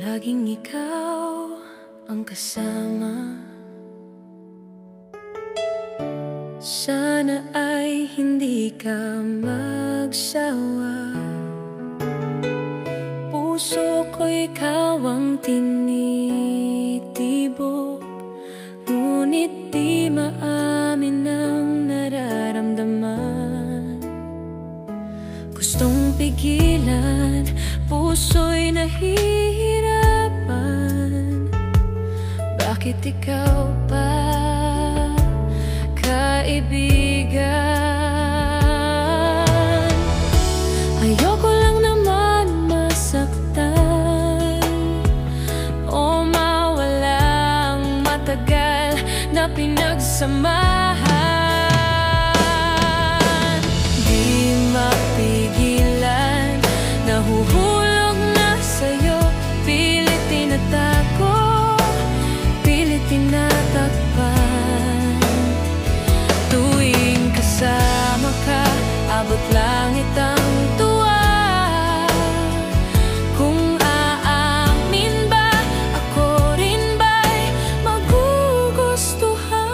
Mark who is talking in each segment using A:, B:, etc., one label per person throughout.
A: Laging ikaw ang kasama. Sana ay hindi ka magsawa. Puso ko ikaw ang tinitibok, ngunit di maamin ang nararamdaman. Gustong pigilan, puso'y nahihirapan. Bakit ikaw pa, kaibigan? Ayoko lang naman masaktan o mawalang matagal na pinagsamahan. Di mapigilan, nahuhulog na sa'yo, pilit tinatago, pilit tinatakpan. Tuwing kasama ka, abot langit ang tuwa. Kung aamin ba, ako rin ba'y magugustuhan?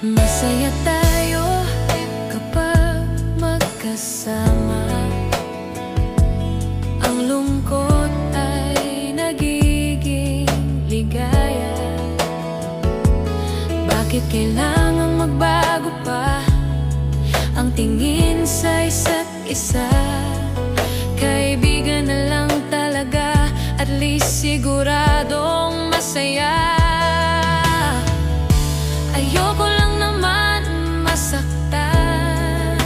A: Masaya tayo kapag magkasama. Ang lungkot ay nagiging ligaya. Bakit kailangang magbago pa ang tingin sa isa't isa? Kaibigan na lang talaga, at least siguradong masaya. Ayoko lang naman masaktan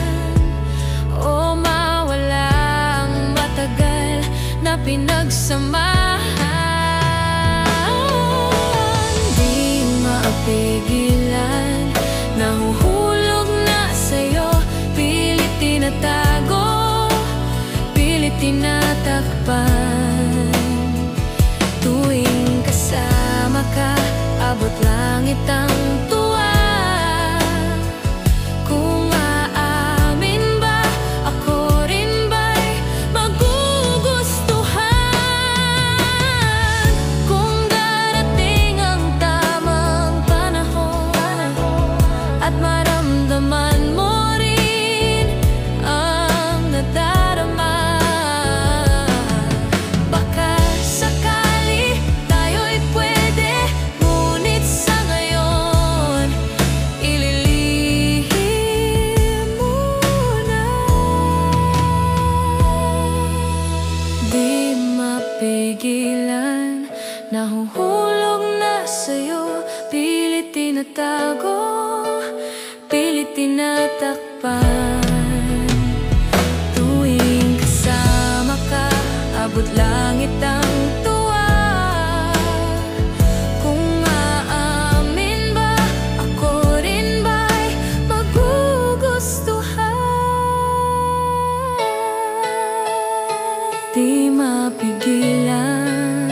A: o mawalang matagal na pinagsamahan. Di mapigilan, nahuhulog na sa'yo, pilit tinatago, pilit tinatakpan. Tuwing kasama ka, abot langit ang tuwa. Kung aamin ba, ako rin ba'y magugustuhan? Kung darating ang tamang panahon at maramdaman mo rin ang nadarama, baka sakali tayo'y pwede, ngunit sa ngayon ililihim muna. Di mapigilan, nahuhulog na sa'yo, pilit tinatago, pilit tinatakpan. Tuwing kasama ka, abot langit ang tuwa. Kung aamin ba, ako rin ba'y magugustuhan? Di mapigilan,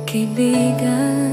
A: kaibigan.